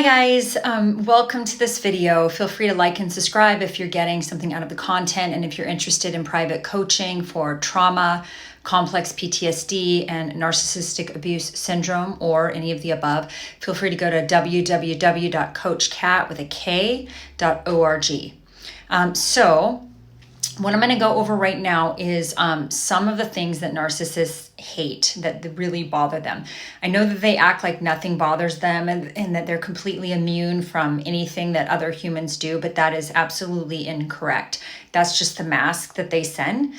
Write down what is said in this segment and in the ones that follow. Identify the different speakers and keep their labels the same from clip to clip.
Speaker 1: Hi guys, welcome to this video. Feel free to like and subscribe if you're getting something out of the content, and if you're interested in private coaching for trauma, complex PTSD, and narcissistic abuse syndrome, or any of the above, feel free to go to www.coachkat.org. So what I'm going to go over right now is some of the things that narcissists hate, that really bother them. I know that they act like nothing bothers them and that they're completely immune from anything that other humans do, but that is absolutely incorrect. That's just the mask that they send.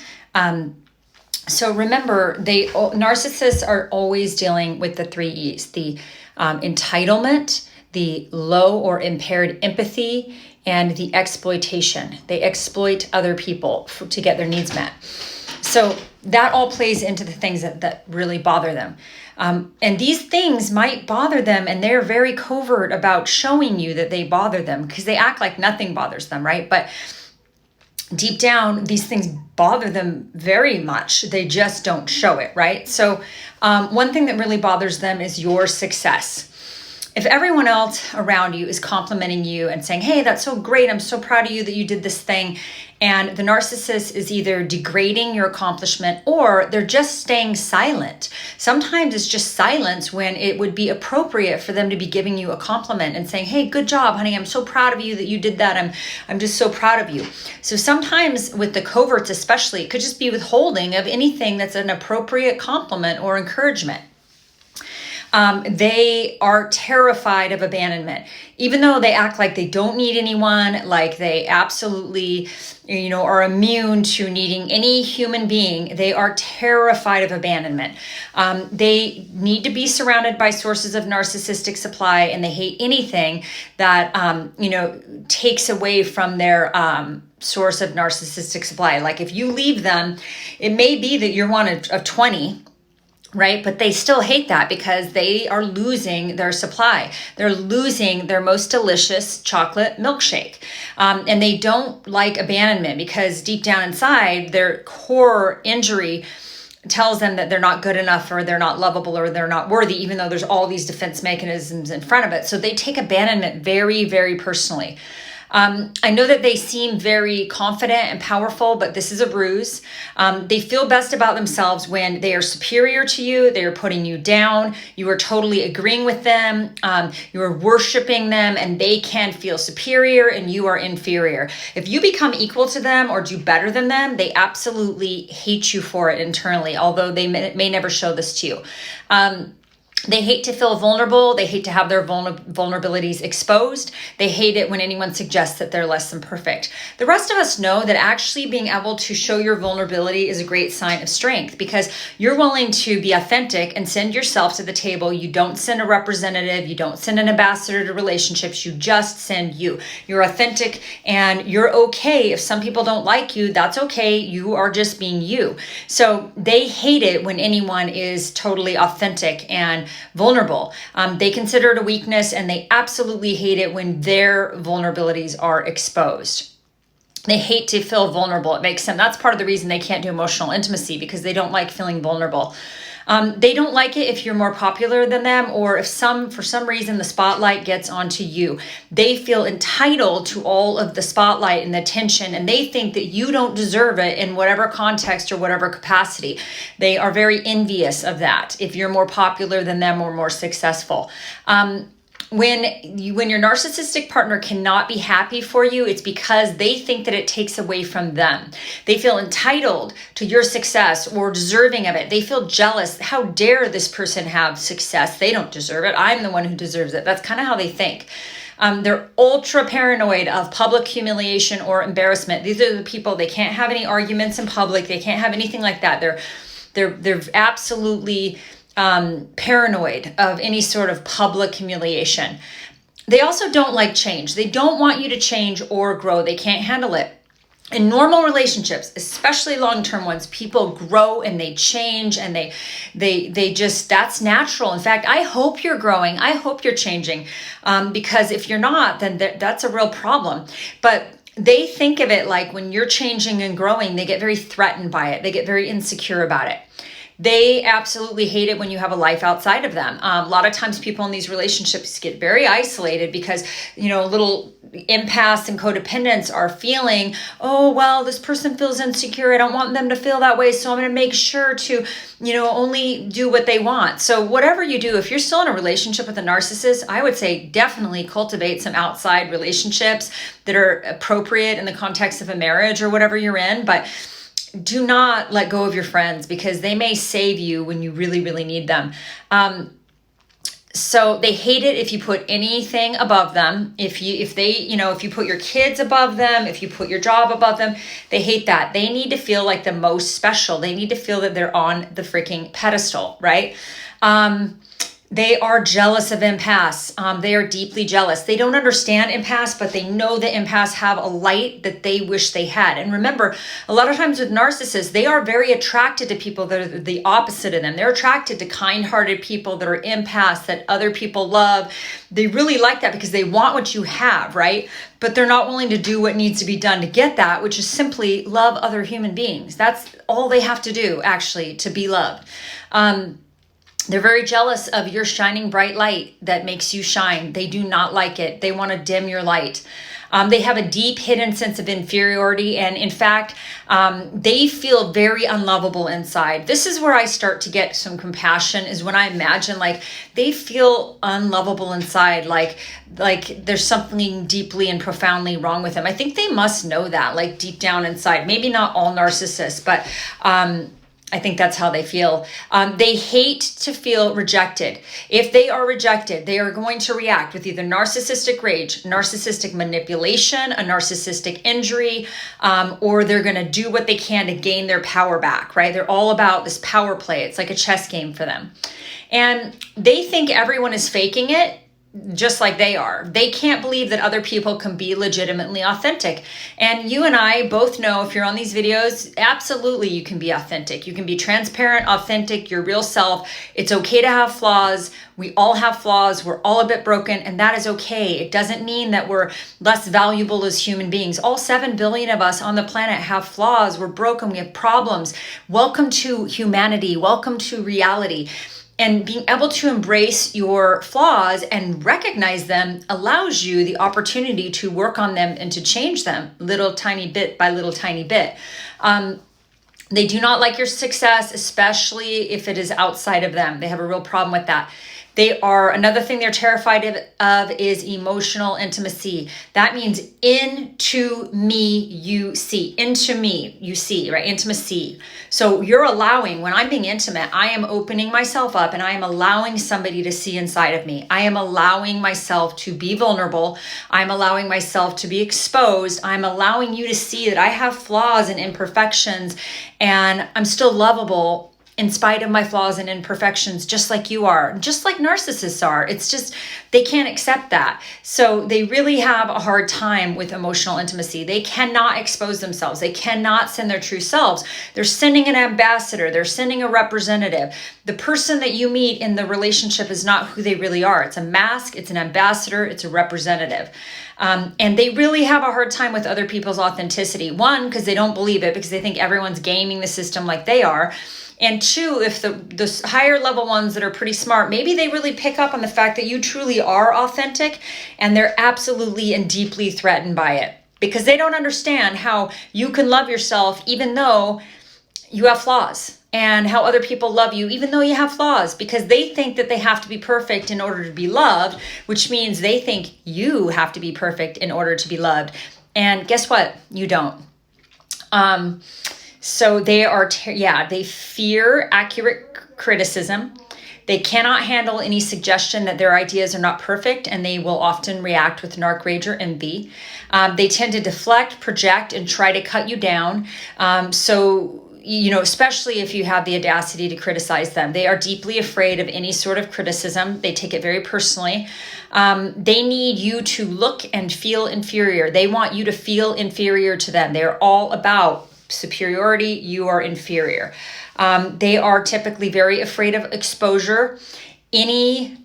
Speaker 1: So remember, narcissists are always dealing with the 3 E's, the entitlement, the low or impaired empathy, and the exploitation. They exploit other people to get their needs met. So that all plays into the things that really bother them. And these things might bother them, and they're very covert about showing you that they bother them because they act like nothing bothers them, right? But deep down, these things bother them very much. They just don't show it, right? So one thing that really bothers them is your success. If everyone else around you is complimenting you and saying, hey, that's so great, I'm so proud of you that you did this thing, and the narcissist is either degrading your accomplishment or they're just staying silent. Sometimes it's just silence when it would be appropriate for them to be giving you a compliment and saying, hey, good job, honey, I'm so proud of you that you did that. I'm just so proud of you. So sometimes with the coverts especially, it could just be withholding of anything that's an appropriate compliment or encouragement. They are terrified of abandonment, even though they act like they don't need anyone, like they absolutely, are immune to needing any human being. They are terrified of abandonment. They need to be surrounded by sources of narcissistic supply, and they hate anything that, takes away from their, source of narcissistic supply. Like if you leave them, it may be that you're one of 20, right? But they still hate that because they are losing their supply. They're losing their most delicious chocolate milkshake. And they don't like abandonment because deep down inside, their core injury tells them that they're not good enough, or they're not lovable, or they're not worthy, even though there's all these defense mechanisms in front of it. So they take abandonment very, very personally. I know that they seem very confident and powerful, but this is a ruse. They feel best about themselves when they are superior to you. They are putting you down. You are totally agreeing with them. You are worshiping them, and they can feel superior and you are inferior. If you become equal to them or do better than them, they absolutely hate you for it internally, although they may never show this to you. They hate to feel vulnerable. They hate to have their vulnerabilities exposed. They hate it when anyone suggests that they're less than perfect. The rest of us know that actually being able to show your vulnerability is a great sign of strength, because you're willing to be authentic and send yourself to the table. You don't send a representative. You don't send an ambassador to relationships. You just send you. You're authentic, and you're okay. If some people don't like you, that's okay. You are just being you. So they hate it when anyone is totally authentic and vulnerable. They consider it a weakness, and they absolutely hate it when their vulnerabilities are exposed. They hate to feel vulnerable. It makes them, that's part of the reason they can't do emotional intimacy, because they don't like feeling vulnerable. They don't like it if you're more popular than them, or if for some reason the spotlight gets onto you. They feel entitled to all of the spotlight and the attention, and they think that you don't deserve it in whatever context or whatever capacity. They are very envious of that if you're more popular than them or more successful. When your narcissistic partner cannot be happy for you, it's because they think that it takes away from them. They feel entitled to your success or deserving of it. They feel jealous. How dare this person have success? They don't deserve it. I'm the one who deserves it. That's kind of how they think. They're ultra paranoid of public humiliation or embarrassment. These are the people, they can't have any arguments in public. They can't have anything like that. They're absolutely paranoid of any sort of public humiliation. They also don't like change. They don't want you to change or grow. They can't handle it. In normal relationships, especially long-term ones, people grow and they change, and they just, that's natural. In fact, I hope you're growing. I hope you're changing, because if you're not, then that's a real problem. But they think of it like when you're changing and growing, they get very threatened by it. They get very insecure about it. They absolutely hate it when you have a life outside of them. A lot of times people in these relationships get very isolated because, little empaths and codependents are feeling, oh, well, this person feels insecure. I don't want them to feel that way. So I'm going to make sure to, only do what they want. So whatever you do, if you're still in a relationship with a narcissist, I would say definitely cultivate some outside relationships that are appropriate in the context of a marriage or whatever you're in. But do not let go of your friends because they may save you when you really, really need them. So they hate it if you put anything above them. If you put your kids above them, if you put your job above them, they hate that. They need to feel like the most special. They need to feel that they're on the freaking pedestal, right? They are jealous of empaths. They are deeply jealous. They don't understand empaths, but they know that empaths have a light that they wish they had. And remember, a lot of times with narcissists, they are very attracted to people that are the opposite of them. They're attracted to kind-hearted people that are empaths, that other people love. They really like that because they want what you have, right? But they're not willing to do what needs to be done to get that, which is simply love other human beings. That's all they have to do, actually, to be loved. They're very jealous of your shining bright light that makes you shine. They do not like it. They want to dim your light. They have a deep hidden sense of inferiority. And in fact, they feel very unlovable inside. This is where I start to get some compassion, is when I imagine they feel unlovable inside, like there's something deeply and profoundly wrong with them. I think they must know that, deep down inside. Maybe not all narcissists, but I think that's how they feel. They hate to feel rejected. If they are rejected, they are going to react with either narcissistic rage, narcissistic manipulation, a narcissistic injury, or they're going to do what they can to gain their power back, right? They're all about this power play. It's like a chess game for them. And they think everyone is faking it, just like they are. They can't believe that other people can be legitimately authentic. And you and I both know, if you're on these videos, absolutely you can be authentic. You can be transparent, authentic, your real self. It's okay to have flaws. We all have flaws. We're all a bit broken, and that is okay. It doesn't mean that we're less valuable as human beings. All 7 billion of us on the planet have flaws. We're broken. We have problems. Welcome to humanity. Welcome to reality. And being able to embrace your flaws and recognize them allows you the opportunity to work on them and to change them little tiny bit by little tiny bit. They do not like your success, especially if it is outside of them. They have a real problem with that. Another thing they're terrified of is emotional intimacy. That means into me, you see. Into me, you see, right? Intimacy. So you're allowing, when I'm being intimate, I am opening myself up and I am allowing somebody to see inside of me. I am allowing myself to be vulnerable. I'm allowing myself to be exposed. I'm allowing you to see that I have flaws and imperfections, and I'm still lovable in spite of my flaws and imperfections, just like you are, just like narcissists are. It's just, they can't accept that. So they really have a hard time with emotional intimacy. They cannot expose themselves. They cannot send their true selves. They're sending an ambassador. They're sending a representative. The person that you meet in the relationship is not who they really are. It's a mask. It's an ambassador. It's a representative. And they really have a hard time with other people's authenticity. One, because they don't believe it, because they think everyone's gaming the system like they are. And two, if the higher level ones that are pretty smart, maybe they really pick up on the fact that you truly are authentic, and they're absolutely and deeply threatened by it, because they don't understand how you can love yourself even though you have flaws, and how other people love you even though you have flaws, because they think that they have to be perfect in order to be loved, which means they think you have to be perfect in order to be loved. And guess what? You don't. So they are, they fear accurate criticism. They cannot handle any suggestion that their ideas are not perfect, and they will often react with narc rage or envy. They tend to deflect, project, and try to cut you down. Especially if you have the audacity to criticize them. They are deeply afraid of any sort of criticism. They take it very personally. They need you to look and feel inferior. They want you to feel inferior to them. They're all about superiority. You are inferior. They are typically very afraid of exposure. Any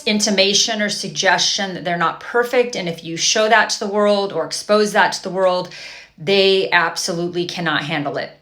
Speaker 1: intimation or suggestion that they're not perfect, and if you show that to the world or expose that to the world, they absolutely cannot handle it.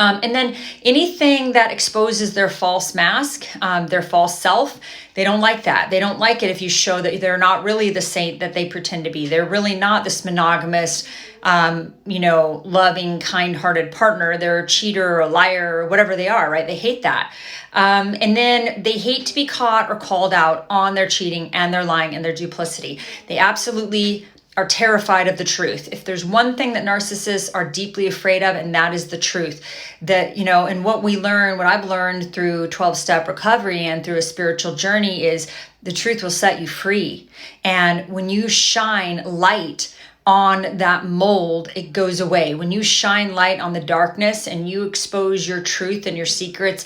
Speaker 1: And then anything that exposes their false mask, their false self, they don't like that. They don't like it if you show that they're not really the saint that they pretend to be. They're really not this monogamous, loving, kind-hearted partner. They're a cheater or a liar or whatever they are, right? They hate that. And then they hate to be caught or called out on their cheating and their lying and their duplicity. They absolutely are terrified of the truth. If there's one thing that narcissists are deeply afraid of, and that is the truth, that, and what I've learned through 12-step recovery and through a spiritual journey is the truth will set you free. And when you shine light on that mold, it goes away. When you shine light on the darkness and you expose your truth and your secrets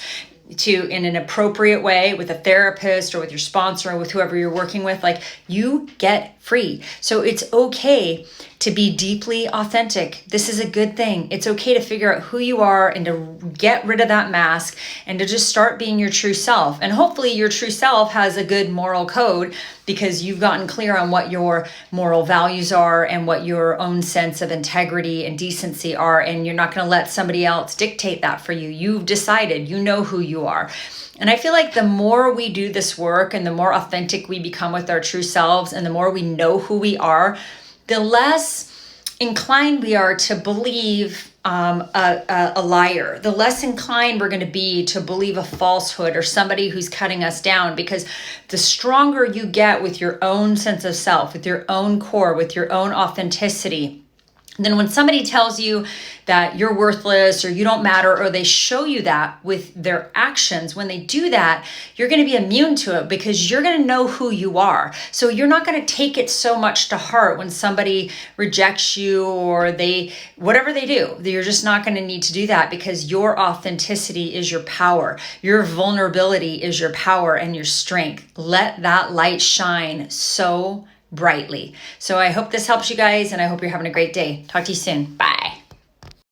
Speaker 1: in an appropriate way with a therapist or with your sponsor or with whoever you're working with, like, you get free. So it's okay to be deeply authentic. This is a good thing. It's okay to figure out who you are and to get rid of that mask and to just start being your true self. And hopefully your true self has a good moral code because you've gotten clear on what your moral values are and what your own sense of integrity and decency are. And you're not going to let somebody else dictate that for you. You've decided, you know who you are. And I feel like the more we do this work and the more authentic we become with our true selves and the more we know who we are, the less inclined we are to believe a liar, the less inclined we're going to be to believe a falsehood or somebody who's cutting us down, because the stronger you get with your own sense of self, with your own core, with your own authenticity, then when somebody tells you that you're worthless or you don't matter, or they show you that with their actions, when they do that, you're going to be immune to it because you're going to know who you are. So you're not going to take it so much to heart when somebody rejects you or whatever they do. You're just not going to need to do that because your authenticity is your power. Your vulnerability is your power and your strength. Let that light shine so brightly. So I hope this helps you guys, and I hope you're having a great day. Talk to you soon. Bye.